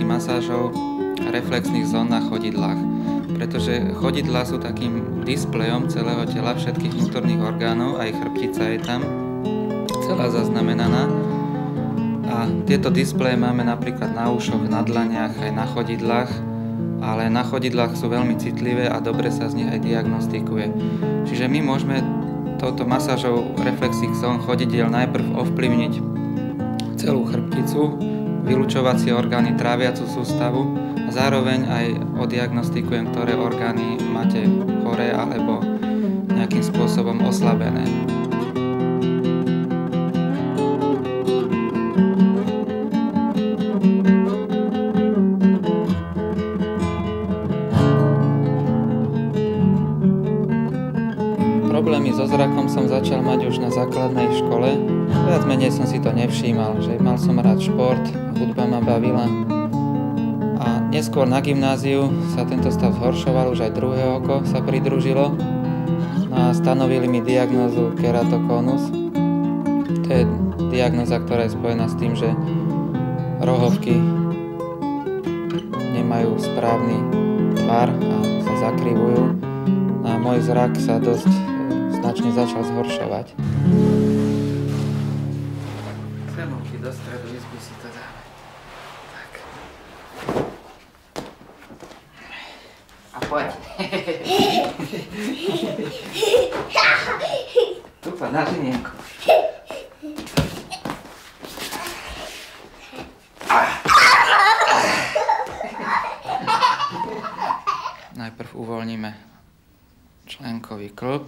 masážov reflexných zón na chodidlách, pretože chodidlá sú takým displejom celého tela, všetkých vnútorných orgánov, aj chrbtica je tam celá zaznamenaná. A tieto displeje máme napríklad na ušoch, na dlaniach, aj na chodidlách, ale na chodidlách sú veľmi citlivé a dobre sa z nich aj diagnostikuje. Čiže my môžeme touto masážou reflexných zón chodidiel najprv ovplyvniť celú chrbticu, vylučovacie orgány, tráviacu sústavu a zároveň aj odiagnostikujem, ktoré orgány máte choré alebo nejakým spôsobom oslabené. Problémy so zrakom som začal mať už na základnej škole. Viac menej som si to nevšímal, že mal som rád šport, hudba ma bavila. A neskôr na gymnáziu sa tento stav zhoršoval, už aj druhé oko sa pridružilo. No a stanovili mi diagnózu keratokonus. To je diagnóza, ktorá je spojená s tým, že rohovky nemajú správny tvar a sa zakrivujú. A môj zrak sa dosť značne začal zhoršovať. Semovky do stredu izby si to dáme. Tak. A poď. Tu poď na žinienku. Najprv uvoľníme členkový klb,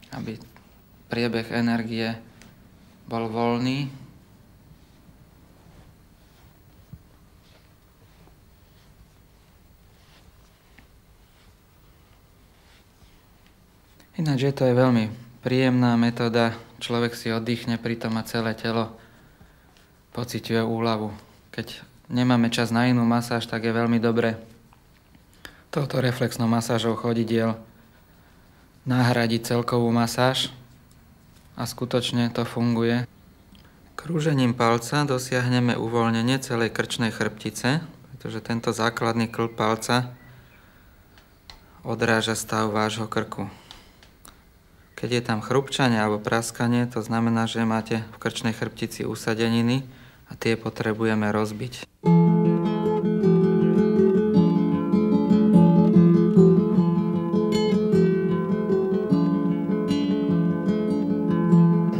aby priebeh energie bol voľný. Ináč to je veľmi príjemná metóda, človek si oddychne, pritom a celé telo pociťuje úľavu. Keď nemáme čas na inú masáž, tak je veľmi dobré touto reflexnou masážou chodidiel nahradiť celkovú masáž a skutočne to funguje. Krúžením palca dosiahneme uvoľnenie celej krčnej chrbtice, pretože tento základný klb palca odráža stav vášho krku. Keď je tam chrupčanie alebo praskanie, to znamená, že máte v krčnej chrbtici usadeniny a tie potrebujeme rozbiť.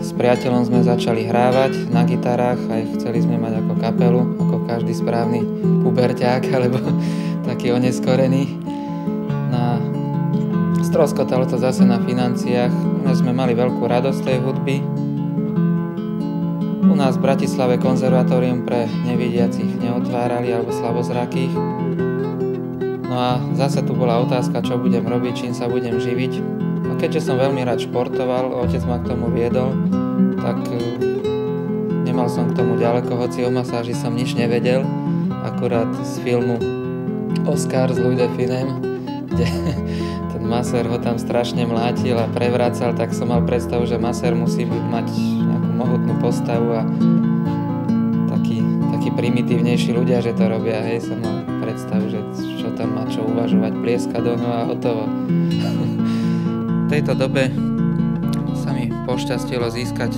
S priateľom sme začali hrávať na gitarách, aj chceli sme mať ako kapelu, ako každý správny puberťák alebo taký oneskorený. Stroskotalo to zase na financiách. U nás sme mali veľkú radosť tej hudby. U nás v Bratislave konzervatórium pre nevidiacich neotvárali alebo slabozrakých. No a zase tu bola otázka, čo budem robiť, čím sa budem živiť. A keďže som veľmi rád športoval, otec ma k tomu viedol, tak nemal som k tomu ďaleko, hoci o masáži som nič nevedel. Akurát z filmu Oscar s Louis de Finem, kde ten masér ho tam strašne mlátil a prevracal, tak som mal predstavu, že masér musí mať nejakú mohutnú postavu a takí primitívnejší ľudia, že to robia. Hej, som mal predstavu, že čo tam má čo uvažovať, plieska do noha a hotovo. V tejto dobe sa mi pošťastilo získať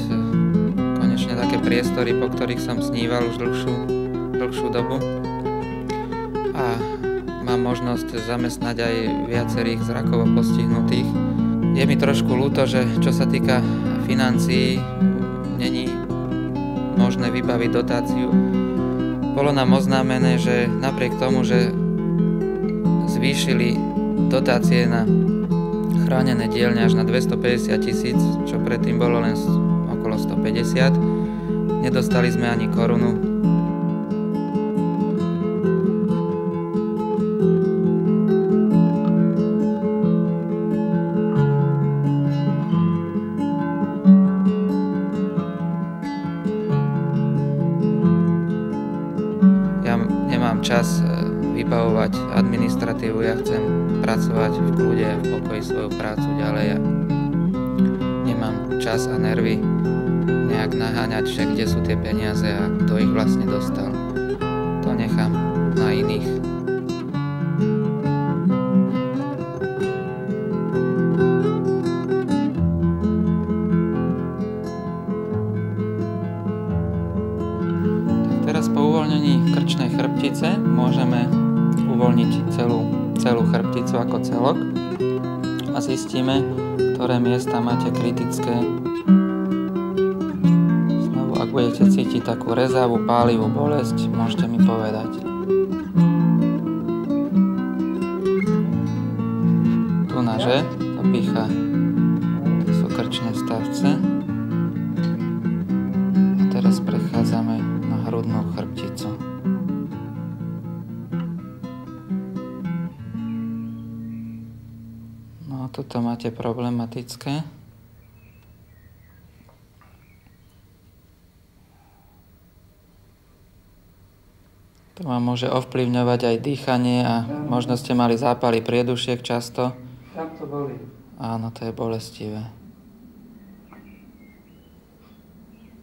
konečne také priestory, po ktorých som sníval už dlhšiu dobu. A mám možnosť zamestnať aj viacerých zrakovo postihnutých. Je mi trošku ľúto, že čo sa týka financií, není možné vybaviť dotáciu. Bolo nám oznámené, že napriek tomu, že zvýšili dotácie na chránené dielne až na 250 000, čo predtým bolo len okolo 150, nedostali sme ani korunu. Nemám čas vybavovať administratívu, ja chcem pracovať v kľude, v pokoji svoju prácu ďalej a nemám čas a nervy nejak naháňať, že kde sú tie peniaze a kto ich vlastne dostal. To nechám na iných. Tak teraz po uvoľnení krčnej chrbtice môžeme uvoľniť celú chrbticu ako celok a zistíme, ktoré miesta máte kritické. Znovu, ak budete cítiť takú rezavú, pálivú bolesť, môžete mi povedať. Tu naže, tá pýcha, to sú krčné stavce. A teraz prechádzame na hrudnú chrbticu. Toto máte problematické. To vám môže ovplyvňovať aj dýchanie a možno ste mali zápaly priedušiek často. Tak to boli. Áno, to je bolestivé.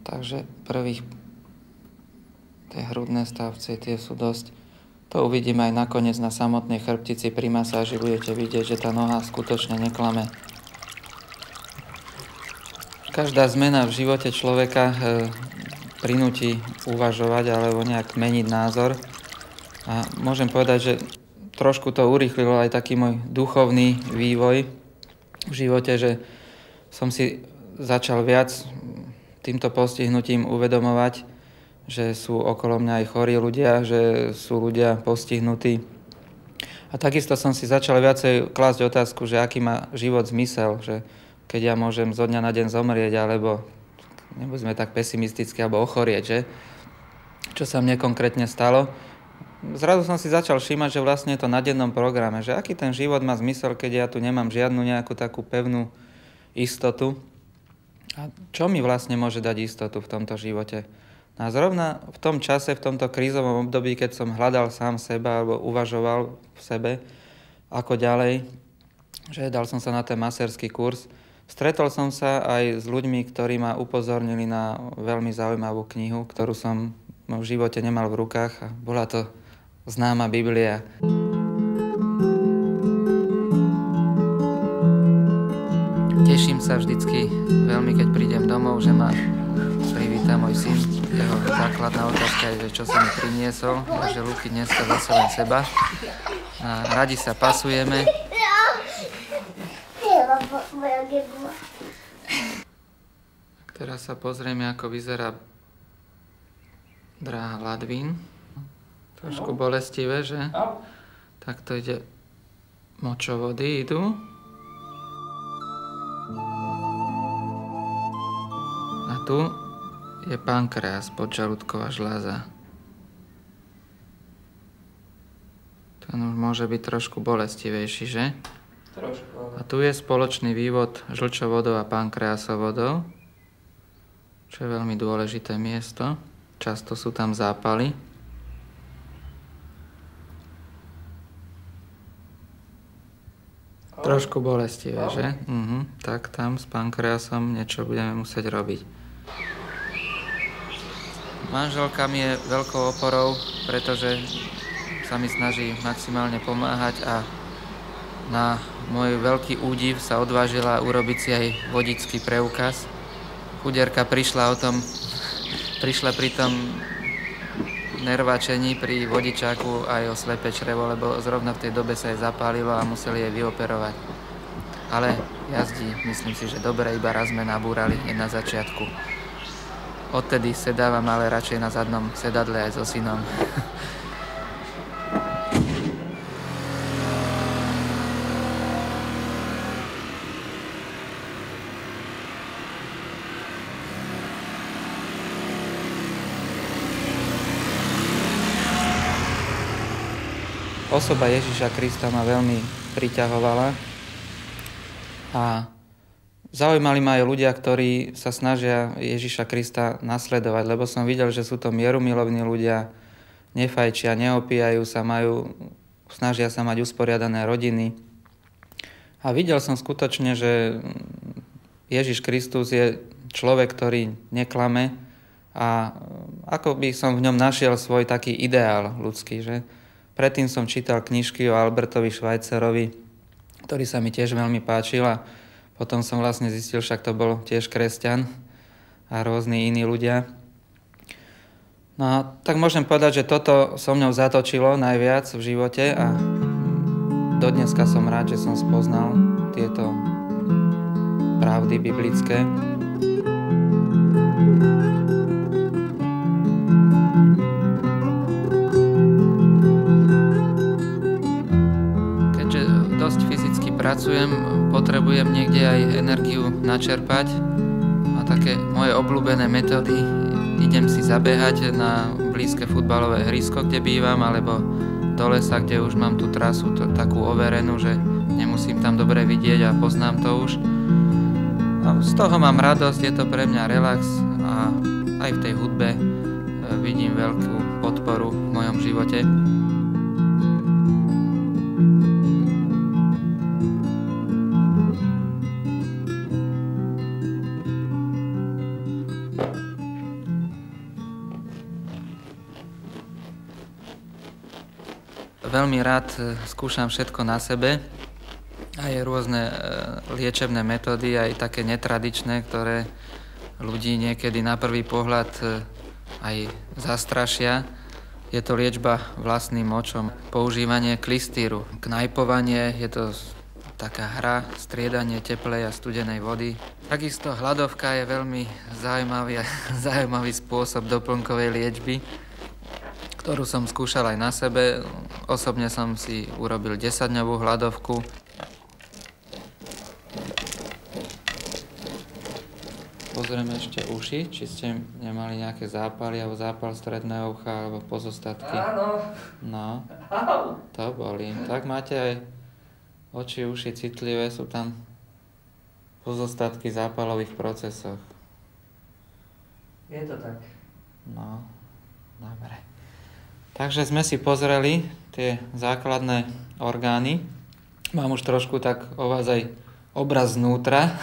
Takže tie hrudné stavce, tie sú dosť. To uvidíme aj nakoniec na samotnej chrbtici pri masáži. Budete vidieť, že tá noha skutočne neklame. Každá zmena v živote človeka prinúti uvažovať alebo nejak meniť názor. A môžem povedať, že trošku to urýchlilo aj taký môj duchovný vývoj v živote, že som si začal viac týmto postihnutím uvedomovať, že sú okolo mňa aj chorí ľudia, že sú ľudia postihnutí. A takisto som si začal viacej klásť otázku, že aký má život zmysel, že keď ja môžem zo dňa na deň zomrieť, alebo nebudeme tak pesimisticky, alebo ochorieť, že? Čo sa mne konkrétne stalo. Zrazu som si začal všímať, že vlastne je to na dennom programe, že aký ten život má zmysel, keď ja tu nemám žiadnu nejakú takú pevnú istotu. A čo mi vlastne môže dať istotu v tomto živote? A zrovna v tom čase, v tomto krízovom období, keď som hľadal sám seba alebo uvažoval v sebe, ako ďalej, že dal som sa na ten masérsky kurz, stretol som sa aj s ľuďmi, ktorí ma upozornili na veľmi zaujímavú knihu, ktorú som v živote nemal v rukách a bola to známa Biblia. Teším sa vždycky veľmi, keď prídem domov, že ma privíta môj syn. Jeho základná otázka je, že čo si mi priniesol, takže Luky dneska zase len seba. A radi sa pasujeme. Teraz sa pozrieme, ako vyzerá dráha Ladvín. Trošku bolestivé, že? Tak to ide, močovody idú. A tu je pankreas, podžalúdková žľaza. Ten už môže byť trošku bolestivejší, že? Trošku. A tu je spoločný vývod žlčovodov a pankreasovodov, čo je veľmi dôležité miesto. Často sú tam zápaly. Trošku bolestivé, že? Tak tam s pankreasom niečo budeme musieť robiť. Manželka mi je veľkou oporou, pretože sa mi snaží maximálne pomáhať a na môj veľký údiv sa odvážila urobiť si aj vodičský preukaz. Chudierka prišla pri tom nervačení pri vodičáku aj o slepé črevo, lebo zrovna v tej dobe sa jej zapálilo a museli jej vyoperovať. Ale jazdí, myslím si, že dobre, iba raz sme nabúrali na začiatku. Odtedy sedávam ale radšej na zadnom sedadle aj so synom. Osoba Ježiša Krista ma veľmi priťahovala a zaujímali ma aj ľudia, ktorí sa snažia Ježiša Krista nasledovať, lebo som videl, že sú to mierumilovní ľudia, nefajčia, neopíjajú sa, snažia sa mať usporiadané rodiny. A videl som skutočne, že Ježiš Kristus je človek, ktorý neklame a ako by som v ňom našiel svoj taký ideál ľudský, že? predtým som čítal knižky o Albertovi Schweitzerovi, ktorý sa mi tiež veľmi páčil a potom som vlastne zistil, však to bol tiež kresťan a rôzni iní ľudia. No a tak môžem povedať, že toto so mňou zatočilo najviac v živote a dodneska som rád, že som spoznal tieto pravdy biblické. Keďže dosť fyzicky pracujem, potrebujem niekde aj energiu načerpať a také moje obľúbené metódy. Idem si zabehať na blízke futbalové hrysko, kde bývam, alebo do lesa, kde už mám tú trasu takú overenú, že nemusím tam dobre vidieť a poznám to už. A z toho mám radosť, je to pre mňa relax a aj v tej hudbe vidím veľkú podporu v mojom živote. Veľmi rád skúšam všetko na sebe. Aj rôzne liečebné metódy, aj také netradičné, ktoré ľudí niekedy na prvý pohľad aj zastrašia. Je to liečba vlastným močom. Používanie klistýru, knajpovanie, je to taká hra, striedanie teplej a studenej vody. Takisto hladovka je veľmi zaujímavý spôsob doplnkovej liečby, ktorú som skúšal aj na sebe. Osobne som si urobil 10-dňovú hladovku. Pozrieme ešte uši, či ste nemali nejaké zápaly alebo zápal stredného ucha alebo pozostatky. Áno. No, to boli. Tak máte aj oči, uši citlivé, sú tam pozostatky v zápalových procesoch. Je to tak. No, dobre. Takže sme si pozreli tie základné orgány. Mám už trošku tak o vás aj obraz znútra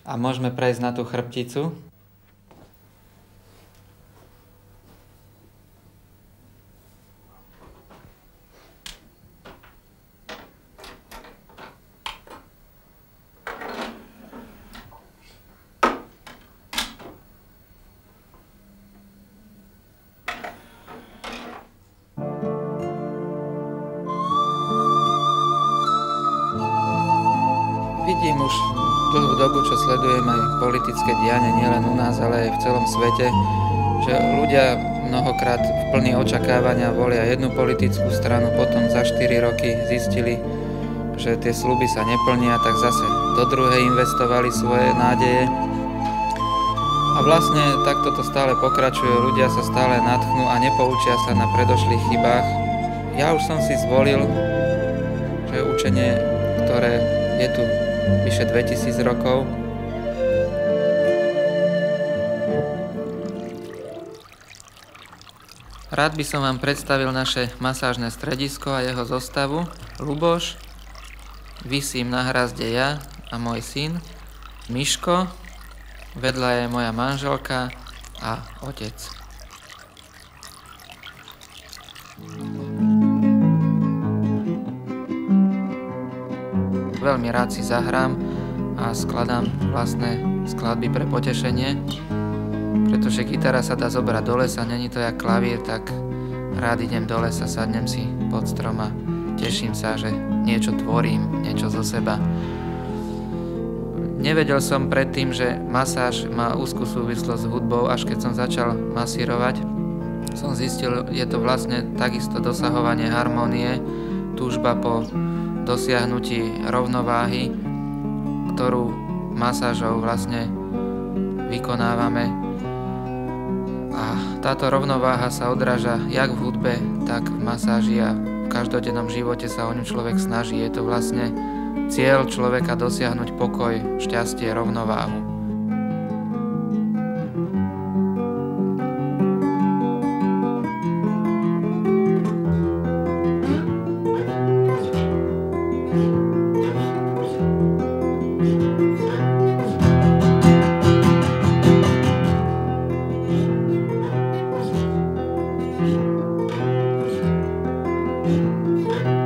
a môžeme prejsť na tú chrbticu. Vidím už dlhú dobu, čo sledujem aj politické dianie, nielen u nás, ale aj v celom svete, že ľudia mnohokrát v plný očakávania volia jednu politickú stranu, potom za 4 roky zistili, že tie sľuby sa neplnia, tak zase do druhej investovali svoje nádeje. A vlastne takto to stále pokračuje, ľudia sa stále natchnú a nepoučia sa na predošlých chybách. Ja už som si zvolil, že učenie, ktoré je tu vyše 2000 rokov. Rád by som vám predstavil naše masážne stredisko a jeho zostavu. Ľuboš, visím na hrazde ja a môj syn, Miško, vedľa je moja manželka a otec. Veľmi rád si zahrám a skladám vlastné skladby pre potešenie, pretože gitara sa dá zobrať do lesa, není to jak klavír, tak rád idem do lesa, sadnem si pod strom a teším sa, že niečo tvorím, niečo zo seba. Nevedel som predtým, že masáž má úzkú súvislosť s hudbou, až keď som začal masírovať. Som zistil, je to vlastne takisto dosahovanie harmónie, túžba po dosiahnutí rovnováhy, ktorú masážou vlastne vykonávame. A táto rovnováha sa odráža jak v hudbe, tak v masáži a v každodennom živote sa o ňu človek snaží. Je to vlastne cieľ človeka dosiahnuť pokoj, šťastie, rovnováhu. Thank you.